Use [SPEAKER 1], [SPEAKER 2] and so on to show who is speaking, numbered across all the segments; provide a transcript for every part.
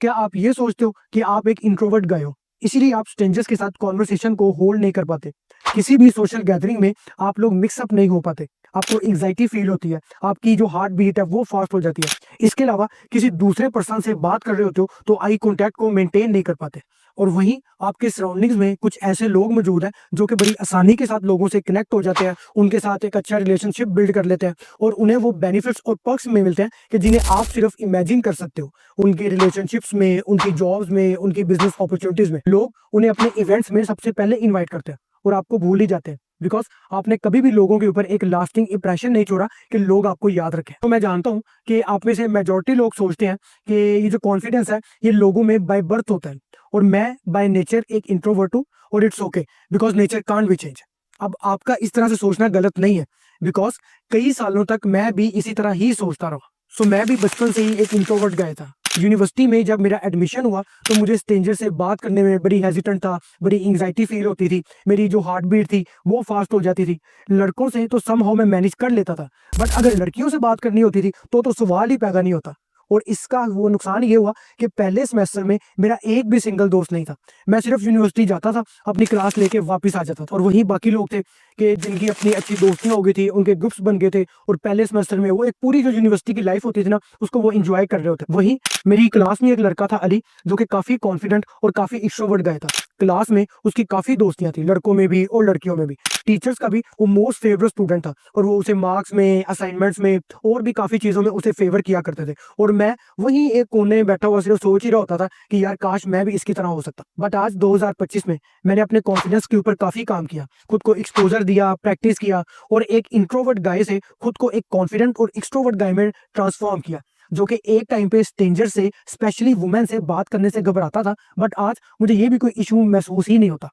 [SPEAKER 1] क्या आप ये सोचते हो कि आप एक इंट्रोवर्ट गए हो, इसीलिए आप स्ट्रेंजर्स के साथ कॉन्वर्सेशन को होल्ड नहीं कर पाते? किसी भी सोशल गैदरिंग में आप लोग मिक्स अप नहीं हो पाते, आपको एंग्जाइटी फील होती है, आपकी जो हार्ट बीट है वो फास्ट हो जाती है। इसके अलावा किसी दूसरे पर्सन से बात कर रहे होते हो तो आई कॉन्टैक्ट को मेंटेन नहीं कर पाते। और वहीं आपके सराउंडिंग्स में कुछ ऐसे लोग मौजूद हैं जो कि बड़ी आसानी के साथ लोगों से कनेक्ट हो जाते हैं, उनके साथ एक अच्छा रिलेशनशिप बिल्ड कर लेते हैं और उन्हें वो बेनिफिट्स और पर्क्स में मिलते हैं कि जिन्हें आप सिर्फ इमेजिन कर सकते हो। उनके रिलेशनशिप्स में, उनकी जॉब्स में, उनकी बिजनेस अपॉर्चुनिटीज में लोग उन्हें अपने इवेंट्स में सबसे पहले इनवाइट करते हैं और आपको भूल ही जाते हैं, बिकॉज आपने कभी भी लोगों के ऊपर एक लास्टिंग इंप्रेशन नहीं छोड़ा कि लोग आपको याद रखें। तो मैं जानता हूं कि आप में से मेजॉरिटी लोग सोचते हैं कि ये जो कॉन्फिडेंस है ये लोगों में बाय बर्थ होता है और मैं बाय नेचर एक इंट्रोवर्ट हूं और it's okay because nature can't be change. अब आपका इस तरह से सोचना गलत नहीं है, बिकॉज कई सालों तक मैं भी इसी तरह ही सोचता रहा। सो मैं भी बचपन से ही एक इंट्रोवर्ट गया था। यूनिवर्सिटी में जब मेरा एडमिशन हुआ तो मुझे स्ट्रेंजर से बात करने में बड़ी हेजिटेंट था, बड़ी एंग्जाइटी फील होती थी, मेरी जो हार्ट बीट थी वो फास्ट हो जाती थी। लड़कों से तो समहाउ मैं मैनेज कर लेता था, बट अगर लड़कियों से बात करनी होती थी तो सवाल ही पैदा नहीं होता। और इसका वो नुकसान ये हुआ कि पहले सेमेस्टर में मेरा एक भी सिंगल दोस्त नहीं था। मैं सिर्फ यूनिवर्सिटी जाता था, अपनी क्लास लेके वापस आ जाता था और वहीं बाकी लोग थे कि जिनकी अपनी अच्छी दोस्तियां हो गई थी, उनके ग्रुप्स बन गए थे और पहले सेमेस्टर में वो एक पूरी जो यूनिवर्सिटी की लाइफ होती थी ना उसको वो एंजॉय कर रहे होते। वहीं मेरी क्लास में एक लड़का था अली, जो कि काफी कॉन्फिडेंट और काफी एक्सट्रोवर्ट गाय था। क्लास में उसकी काफी दोस्तियां थी, लड़कों में भी और लड़कियों में भी। टीचर्स का भी वो मोस्ट फेवरेट स्टूडेंट था और वो उसे मार्क्स में, असाइनमेंट्स में और भी काफी चीजों में उसे फेवर किया करते थे। और मैं वहीं एक कोने में बैठा हुआ सिर्फ सोच ही रहा होता था कि यार काश मैं भी इसकी तरह हो सकता। बट आज 2025 में मैंने अपने कॉन्फिडेंस के ऊपर काफी काम किया, खुद को एक्सपोजर दिया, प्रैक्टिस किया और एक इंट्रोवर्ट गाय से खुद को एक कॉन्फिडेंट और एक्सट्रोवर्ट गाय में ट्रांसफॉर्म किया, जो कि एक टाइम पे स्ट्रेंजर से, स्पेशली वुमेन से बात करने से घबराता था, बट आज मुझे ये भी कोई इशू महसूस ही नहीं होता।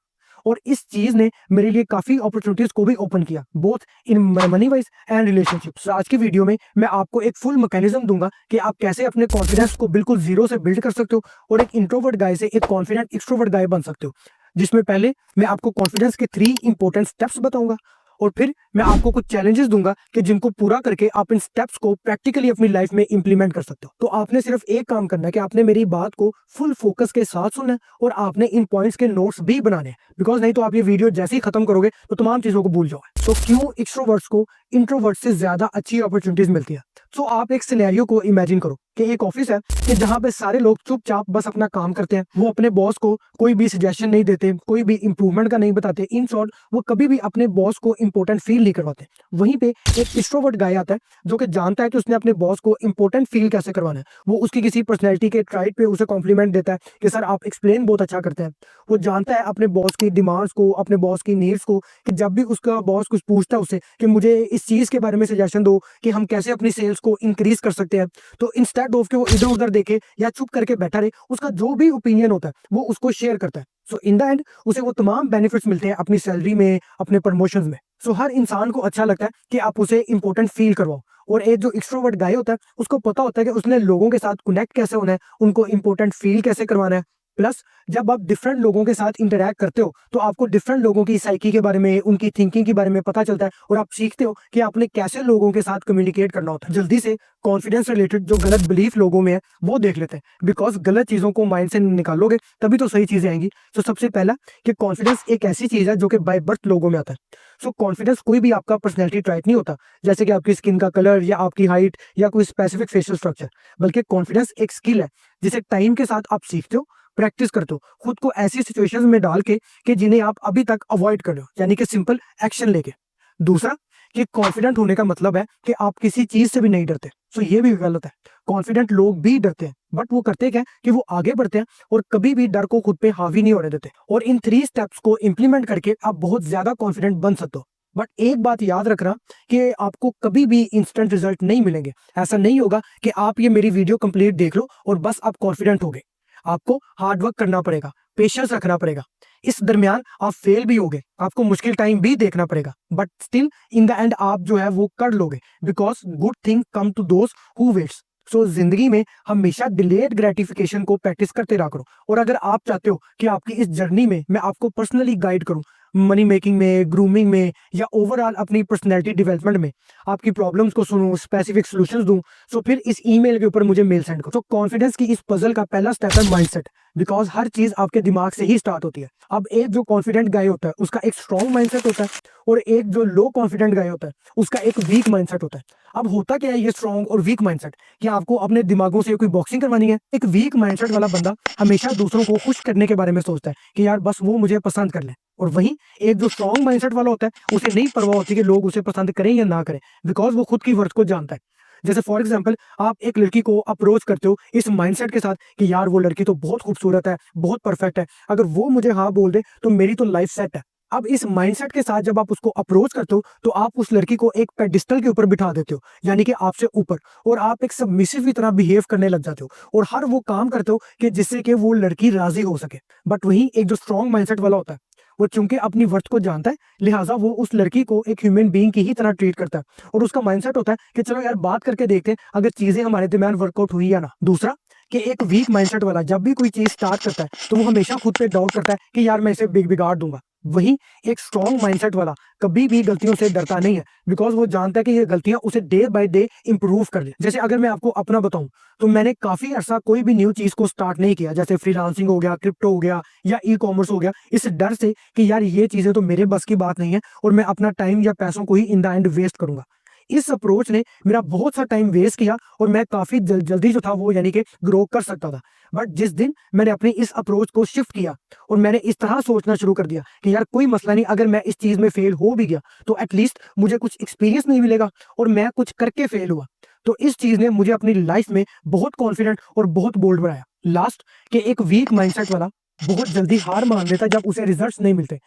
[SPEAKER 1] और इस चीज ने मेरे लिए काफी अपॉर्चुनिटीज को भी ओपन किया, both in money wise and relationships. आज की वीडियो में मैं आपको एक फुल मैकेनिज्म दूंगा कि आप कैसे अपने कॉन्फिडेंस को बिल्कुल जीरो से बिल्ड कर सकते हो और एक इंट्रोवर्ट गाय से एक कॉन्फिडेंट एक्सट्रोवर्ट गाय बन सकते हो। जिसमें पहले मैं आपको कॉन्फिडेंस के 3 इंपॉर्टेंट स्टेप्स बताऊंगा और फिर मैं आपको कुछ चैलेंजेस दूंगा कि जिनको पूरा करके आप इन स्टेप्स को प्रैक्टिकली अपनी लाइफ में इंप्लीमेंट कर सकते हो। तो आपने सिर्फ एक काम करना है कि आपने मेरी बात को फुल फोकस के साथ सुनना है और आपने इन पॉइंट्स के नोट्स भी बनाने हैं, बिकॉज नहीं तो आप ये वीडियो जैसे ही खत्म करोगे तो तमाम चीजों को भूल जाओगे। तो क्यों एक्सट्रोवर्ट्स को इंट्रोवर्ट से ज्यादा अच्छी अपॉर्चुनिटीज मिलती है? तो आप एक सिनेरियो को इमेजिन करो कि एक ऑफिस है कि जहां पे सारे लोग चुपचाप बस अपना काम करते हैं, वो अपने बॉस को कोई भी सजेशन नहीं देते, कोई भी इंप्रूवमेंट का नहीं बताते, इन शॉर्ट वो कभी भी अपने बॉस को इंपॉर्टेंट फील नहीं करवाते। वहीं पे एक एक्सट्रोवर्ट गाय आता है जो कि जानता है कि उसने अपने बॉस को इंपॉर्टेंट फील कैसे करवाना है। वो उसकी किसी पर्सनैलिटी के ट्राइट पे उसे कॉम्प्लीमेंट देता है कि सर आप एक्सप्लेन बहुत अच्छा करते हैं। वो जानता है अपने बॉस की डिमांड्स को, अपने बॉस की नीड्स को, कि जब भी उसका बॉस कुछ पूछता है उससे कि मुझे इस चीज के बारे में सजेशन दो कि हम कैसे अपनी सेल्स को इंक्रीज कर सकते हैं, तो इंस्टेड ऑफ के वो इधर उधर देखे या चुप करके बैठा रहे, उसका जो भी ओपिनियन होता है वो उसको शेयर करता है। सो इन द एंड उसे वो तमाम बेनिफिट्स मिलते हैं अपनी सैलरी में, अपने प्रमोशंस में। सो हर इंसान को अच्छा लगता है कि आप उसे इंपॉर्टेंट फील करवाओ। और एक जो एक्सट्रोवर्ट गाय होता है उसको पता होता है कि उसने लोगों के साथ कनेक्ट कैसे होना है, उनको इंपॉर्टेंट फील कैसे करवाना है। प्लस जब आप डिफरेंट लोगों के साथ इंटरेक्ट करते हो तो आपको डिफरेंट लोगों की साइकी के बारे में, उनकी थिंकिंग के बारे में पता चलता है और आप सीखते हो कि आपने कैसे लोगों के साथ कम्युनिकेट करना होता है। जल्दी से कॉन्फिडेंस रिलेटेड जो गलत बिलीफ लोगों में है वो देख लेते हैं, बिकॉज गलत चीजों को माइंड से निकालोगे तभी तो सही चीजें आएंगी। तो सबसे पहला कि कॉन्फिडेंस एक ऐसी चीज है जो कि बाय बर्थ लोगों में आता है। सो कॉन्फिडेंस कोई भी आपका पर्सनैलिटी ट्राइट नहीं होता, जैसे कि आपकी स्किन का कलर या आपकी हाइट या कोई स्पेसिफिक फेशियल स्ट्रक्चर, बल्कि कॉन्फिडेंस एक स्किल है जिसे टाइम के साथ आप सीखते हो, प्रैक्टिस करते हो, खुद को ऐसी सिचुएशंस में डाल के कि जिन्हें आप अभी तक अवॉइड कर रहे हो, यानी कि सिंपल एक्शन लेके। दूसरा कि कॉन्फिडेंट होने का मतलब है कि आप किसी चीज से भी नहीं डरते। सो ये भी गलत है। कॉन्फिडेंट लोग भी डरते हैं, बट वो करते क्या है कि वो आगे बढ़ते हैं और कभी भी डर को खुद पे हावी नहीं होने देते। और इन 3 स्टेप्स को इंप्लीमेंट करके आप बहुत ज्यादा कॉन्फिडेंट बन सकते हो। बट एक बात याद रखना कि आपको कभी भी इंस्टेंट रिजल्ट नहीं मिलेंगे। ऐसा नहीं होगा कि आप ये मेरी वीडियो कंप्लीट देख लो और बस आप कॉन्फिडेंट हो गए। आपको हार्ड वर्क करना पड़ेगा, पेशेंस रखना पड़ेगा। इस दरमियान आप फेल भी होगे, आपको मुश्किल टाइम भी देखना पड़ेगा, but still in the end आप जो है वो कर लोगे, because good thing come to those who waits. So जिंदगी में हमेशा डिलेड ग्रेटिफिकेशन को प्रैक्टिस करते रहा करो। और अगर आप चाहते हो कि आपकी इस जर्नी में मैं आपको पर्सनली गाइड करूं, मनी मेकिंग में, ग्रूमिंग में या ओवरऑल अपनी पर्सनैलिटी डेवलपमेंट में आपकी प्रॉब्लम्स को सुनूं, स्पेसिफिक सॉल्यूशंस दूं, सो फिर इस ईमेल के ऊपर मुझे मेल सेंड करो। तो कॉन्फिडेंस की इस पजल का पहला स्टेप है माइंडसेट, बिकॉज हर चीज आपके दिमाग से ही स्टार्ट होती है। अब एक जो कॉन्फिडेंट गाय होता है उसका एक स्ट्रॉन्ग माइंडसेट होता है, और एक जो लो कॉन्फिडेंट गाय होता है उसका एक वीक माइंडसेट होता है। अब होता क्या है ये स्ट्रॉन्ग और वीक माइंडसेट? कि आपको अपने दिमागों से कोई बॉक्सिंग करवानी है? एक वीक माइंडसेट वाला बंदा हमेशा दूसरों को खुश करने के बारे में सोचता है कि यार बस वो मुझे पसंद कर ले, और वहीं एक जो स्ट्रॉन्ग माइंडसेट वाला होता है उसे नहीं परवाह होती कि लोग उसे पसंद करें या ना करें, बिकॉज वो खुद की वर्थ को जानता है। जैसे फॉर एग्जाम्पल, आप एक लड़की को अप्रोच करते हो इस माइंडसेट के साथ कि यार वो लड़की तो बहुत खूबसूरत है, बहुत परफेक्ट है, अगर वो मुझे हाँ बोल दे तो मेरी तो लाइफ सेट है। अब इस माइंडसेट के साथ जब आप उसको अप्रोच करते हो तो आप उस लड़की को एक पेडिस्टल के ऊपर बिठा देते हो, यानी कि आपसे ऊपर, और आप एक सबमिसिव की तरह बिहेव करने लग जाते हो और हर वो काम करते हो कि जिससे कि वो लड़की राजी हो सके। बट वहीं एक जो स्ट्रॉन्ग माइंडसेट वाला होता है वो चूंकि अपनी वर्थ को जानता है, लिहाजा वो उस लड़की को एक ह्यूमन बीइंग की ही तरह ट्रीट करता है, और उसका माइंडसेट होता है कि चलो यार बात करके देखते हैं अगर चीजें हमारे दरमियान वर्कआउट हुई या ना। दूसरा, कि एक वीक माइंडसेट वाला जब भी कोई चीज स्टार्ट करता है तो वो हमेशा खुद पे डाउट करता है कि यार मैं इसे बिगाड़ दूंगा। वहीं एक स्ट्रॉन्ग माइंडसेट वाला कभी भी गलतियों से डरता नहीं है, बिकॉज वो जानता है कि ये गलतियां उसे डे बाय डे इंप्रूव कर ले। जैसे अगर मैं आपको अपना बताऊं तो मैंने काफी अर्सा कोई भी न्यू चीज को स्टार्ट नहीं किया, जैसे फ्रीलांसिंग हो गया, क्रिप्टो हो गया या ई कॉमर्स हो गया, इस डर से कि यार ये चीजें तो मेरे बस की बात नहीं है और मैं अपना टाइम या पैसों को ही इन द एंड वेस्ट करूंगा। इस अप्रोच ने मेरा बहुत सा टाइम वेस्ट किया और मैं काफी जल्दी जो था वो यानी कि ग्रो कर सकता था। बट जिस दिन मैंने अपनी इस अप्रोच को शिफ्ट किया और मैंने इस तरह सोचना शुरू कर दिया कि यार कोई मसला नहीं, अगर मैं इस चीज में फेल हो भी गया तो एटलीस्ट मुझे कुछ एक्सपीरियंस नहीं मिलेगा और मैं कुछ करके फेल हुआ, तो इस चीज ने मुझे अपनी लाइफ में बहुत कॉन्फिडेंट और बहुत बोल्ड बनाया। लास्ट, के एक वीक माइंडसेट वाला बहुत जल्दी हार मान लेता जब उसे रिजल्ट्स नहीं मिलते,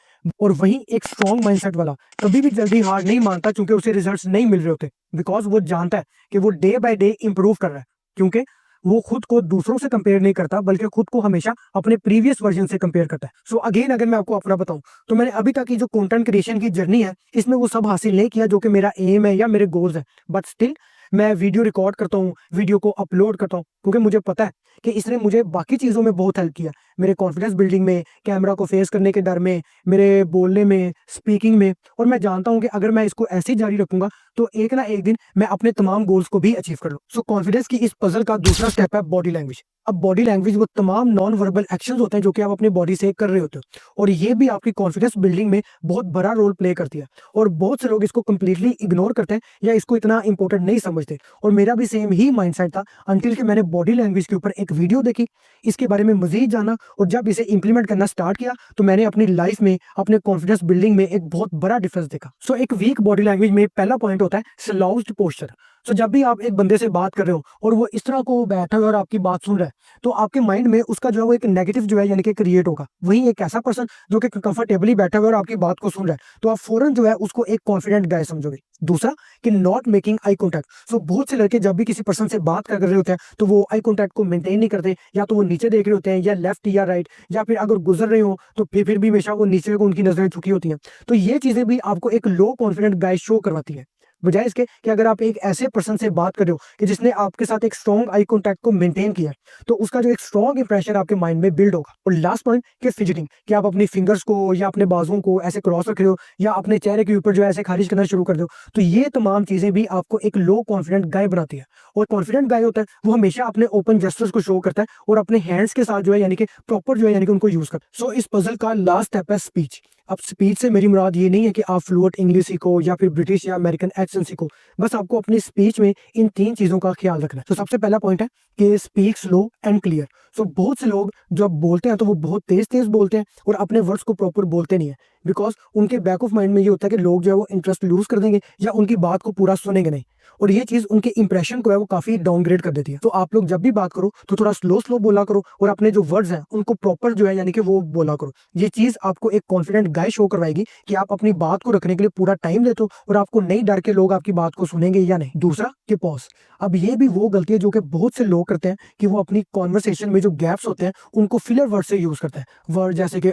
[SPEAKER 1] और वहीं एक स्ट्रॉन्ग माइंडसेट वाला कभी भी जल्दी हार नहीं मानता क्योंकि उसे रिजल्ट्स नहीं मिल रहे होते, बिकॉज वो जानता है कि वो डे बाय डे इंप्रूव कर रहा है, क्योंकि वो खुद को दूसरों से कंपेयर नहीं करता बल्कि खुद को हमेशा अपने प्रीवियस वर्जन से कंपेयर करता है। सो अगेन अगर मैं आपको अपना बताऊं तो मैंने अभी तक की जो कंटेंट क्रिएशन की जर्नी है इसमें वो सब हासिल नहीं किया जो कि मेरा एम है या मेरे गोल्स है, बट स्टिल मैं वीडियो रिकॉर्ड करता हूँ, वीडियो को अपलोड करता हूँ, क्योंकि मुझे पता है कि इसने मुझे बाकी चीज़ों में बहुत हेल्प किया, मेरे कॉन्फिडेंस बिल्डिंग में, कैमरा को फेस करने के डर में, मेरे बोलने में, स्पीकिंग में, और मैं जानता हूँ कि अगर मैं इसको ऐसे ही जारी रखूंगा तो एक ना एक दिन मैं अपने तमाम गोल्स को भी अचीव कर लूँ। सो कॉन्फिडेंस की इस पजल का दूसरा स्टेप है बॉडी लैंग्वेज। अब बॉडी लैंग्वेज वो तमाम नॉन वर्बल एक्शंस होते हैं जो कि आप अपनी बॉडी से कर रहे होते हो, और ये भी आपकी कॉन्फिडेंस बिल्डिंग में बहुत बड़ा रोल प्ले करती है, और बहुत से लोग इसको कंप्लीटली इग्नोर करते हैं या इसको इतना इंपॉर्टेंट नहीं समझते, और मेरा भी सेम ही माइंडसेट था अंटिल कि मैंने बॉडी लैंग्वेज के ऊपर एक वीडियो देखी, इसके बारे में मजीद जाना, और जब इसे इंप्लीमेंट करना स्टार्ट किया तो मैंने अपनी लाइफ में अपने कॉन्फिडेंस बिल्डिंग में एक बहुत बड़ा डिफरेंस देखा। सो एक वीक बॉडी लैंग्वेज में पहला पॉइंट होता है स्लाउज्ड पोस्चर। सो जब भी आप एक बंदे से बात कर रहे हो और वो इस तरह को बैठा हुआ और आपकी बात सुन रहा है तो आपके माइंड में उसका जो है वो एक नेगेटिव जो है यानी कि क्रिएट होगा। वहीं एक ऐसा पर्सन जो कि कंफर्टेबली बैठा हुआ और आपकी बात को सुन रहा है तो आप फौरन जो है उसको एक कॉन्फिडेंट गाय समझोगे। दूसरा, कि नॉट मेकिंग आई कॉन्टैक्ट। सो बहुत से लड़के जब भी किसी पर्सन से बात कर रहे होते हैं तो वो आई कॉन्टैक्ट को मेंटेन नहीं करते, या तो वो नीचे देख रहे होते हैं या लेफ्ट या राइट, या फिर अगर गुजर रहे हो तो फिर भी हमेशा वो नीचे को उनकी नजरें झुकी होती हैं। तो ये चीजें भी आपको एक लो कॉन्फिडेंट गाय शो करवाती है, बजाय इसके कि अगर आप एक ऐसे पर्सन से बात कर रहे हो कि जिसने आपके साथ एक स्ट्रॉन्ग आई कॉन्टैक्ट को मेंटेन किया है, तो उसका जो एक स्ट्रॉन्ग इंप्रेशन आपके माइंड में बिल्ड होगा। और लास्ट पॉइंट, कि फिजिटिंग, कि आप अपनी फिंगर्स को या अपने बाजुओं को ऐसे क्रॉस रख रहे हो या अपने चेहरे के ऊपर जो है ऐसे खारिज करना शुरू कर दो, तो ये तमाम चीजें भी आपको एक लो कॉन्फिडेंट गाय बनाती है। और कॉन्फिडेंट गाय होता है वो हमेशा अपने ओपन जेस्चर्स को शो करता है और अपने हैंड्स के साथ जो है यानी कि प्रॉपर जो है यानी कि उनको यूज करता है। सो इस पजल का लास्ट स्टेप है स्पीच। अब स्पीच से मेरी मुराद ये नहीं है कि आप फ्लुएंट इंग्लिश सीखो या फिर ब्रिटिश या अमेरिकन एक्सेंट सीखो, बस आपको अपनी स्पीच में इन तीन चीजों का ख्याल रखना है। तो सबसे पहला पॉइंट है कि स्पीक स्लो एंड क्लियर। सो बहुत से लोग जब बोलते हैं तो वो बहुत तेज तेज बोलते हैं और अपने वर्ड्स को प्रॉपर बोलते नहीं है, बिकॉज उनके बैक ऑफ माइंड में ये होता है कि लोग जो है वो इंटरेस्ट लूज कर देंगे या उनकी बात को पूरा सुनेंगे नहीं, और ये चीज उनके इंप्रेशन को है वो काफी डाउनग्रेड कर देती है। तो आप लोग जब भी बात करो तो थोड़ा स्लो स्लो बोला करो और अपने जो वर्ड्स हैं उनको प्रॉपर जो है यानी कि वो बोला करो। ये चीज आपको एक कॉन्फिडेंट गाय शो करवाएगी कि आप अपनी बात को रखने के लिए पूरा टाइम देते हो और आपको नहीं डर के लोग आपकी बात को सुनेंगे या नहीं। दूसरा, कि पॉज। अब ये भी वो गलती है जो कि बहुत से लोग करते हैं कि वो अपनी कॉन्वर्सेशन में जो गैप्स होते हैं उनको फिलर वर्ड से यूज करते हैं। वर्ड जैसे कि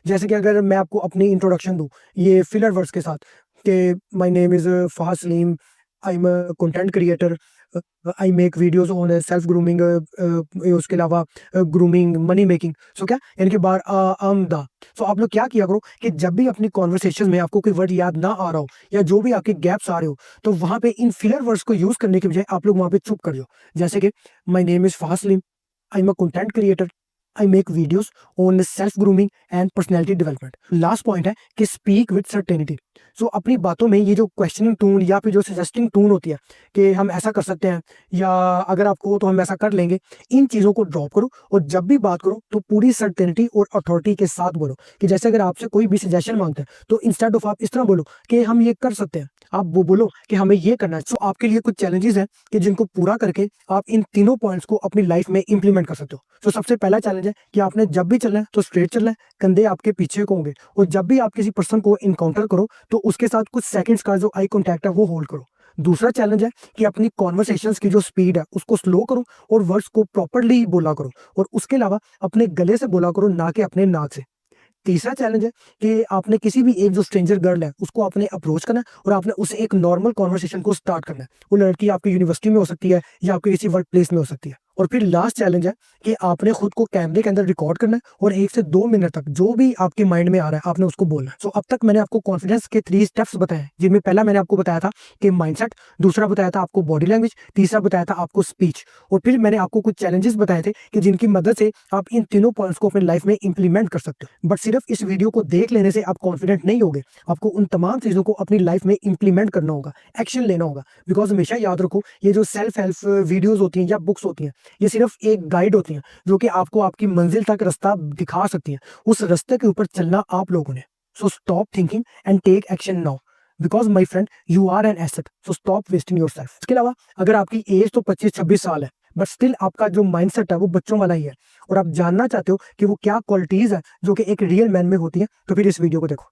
[SPEAKER 1] जैसे कि अगर मैं आपको अपनी इंट्रोडक्शन दूं ये फिलर वर्ड्स के साथ कि my name is Fahad Salim, I am a content creator, I make videos on self grooming, उसके अलावा ग्रूमिंग, मनी मेकिंग। सो क्या यानी कि बार द सो आप लोग क्या किया करो कि जब भी अपनी कॉन्वर्सेशन में आपको कोई वर्ड याद ना आ रहा हो या जो भी आपके गैप्स आ रहे हो, तो वहां पे इन फिलर वर्ड्स को यूज करने के बजाय आप लोग वहां पे चुप कर जाओ। जैसे कि my name is Faslim, I am a content creator, I make videos on self grooming and personality development. Last point है कि स्पीक विद सर्टेनिटी। सो अपनी बातों में ये जो क्वेश्चनिंग टून या फिर जो सजेस्टिंग टून होती है कि हम ऐसा कर सकते हैं या अगर आपको हो तो हम ऐसा कर लेंगे, इन चीज़ों को ड्रॉप करो और जब भी बात करो तो पूरी सर्टेनिटी और अथॉरिटी के साथ बोलो। कि जैसे अगर आपसे कोई भी सजेशन मांगता है तो इंस्टेड ऑफ आप इस तरह बोलो कि हम ये कर सकते हैं, आप वो बोलो कि हमें ये करना है। सो आपके लिए कुछ चैलेंजेस हैं कि जिनको पूरा करके आप इन तीनों पॉइंट्स को अपनी लाइफ में इंप्लीमेंट कर सकते हो। तो सबसे पहला चैलेंज है कि आपने जब भी चलना है तो स्ट्रेट चलना है, कंधे आपके पीछे को होंगे, और जब भी आप किसी पर्सन को इनकाउंटर करो तो उसके साथ कुछ सेकंड्स का जो आई कांटेक्ट है वो होल्ड करो। दूसरा चैलेंज है कि अपनी कॉन्वर्सेशंस की जो स्पीड है उसको स्लो करो और वर्ड्स को प्रॉपरली बोला करो, और उसके अलावा अपने गले से बोला करो, ना कि अपने नाक से। तीसरा चैलेंज है कि आपने किसी भी एक जो स्ट्रेंजर गर्ल है उसको आपने अप्रोच करना है और आपने उससे एक नॉर्मल कॉन्वर्सेशन को स्टार्ट करना है। वो लड़की आपकी यूनिवर्सिटी में हो सकती है या आपके किसी वर्क प्लेस में हो सकती है। और फिर लास्ट चैलेंज है कि आपने खुद को कैमरे के अंदर रिकॉर्ड करना है और 1 से 2 मिनट तक जो भी आपके माइंड में आ रहा है आपने उसको बोलना है। सो अब तक मैंने आपको कॉन्फिडेंस के 3 स्टेप्स बताए, जिनमें पहला मैंने आपको बताया था कि माइंडसेट, दूसरा बताया था आपको बॉडी लैंग्वेज, तीसरा बताया था आपको स्पीच, और फिर मैंने आपको कुछ चैलेंजेस बताए थे कि जिनकी मदद से आप इन तीनों पॉइंट्स को अपनी लाइफ में इंप्लीमेंट कर सकते हो। बट सिर्फ इस वीडियो को देख लेने से आप कॉन्फिडेंट नहीं होगे, आपको उन तमाम चीजों को अपनी लाइफ में इंप्लीमेंट करना होगा, एक्शन लेना होगा। बिकॉज हमेशा याद रखो, ये जो सेल्फ हेल्प वीडियोज होती हैं या बुक्स होती हैं, ये सिर्फ एक गाइड होती हैं जो कि आपको आपकी मंजिल तक रास्ता दिखा सकती हैं। उस रास्ते के ऊपर चलना आप लोगों ने। So stop thinking and take action now, because my friend you are an asset, so stop wasting yourself. इसके अलावा अगर आपकी एज तो 25-26 साल है, बट स्टिल आपका जो माइंडसेट है वो बच्चों वाला ही है, और आप जानना चाहते हो कि वो क्या क्वालिटीज है जो कि एक रियल मैन में होती है, तो फिर इस वीडियो को देखो।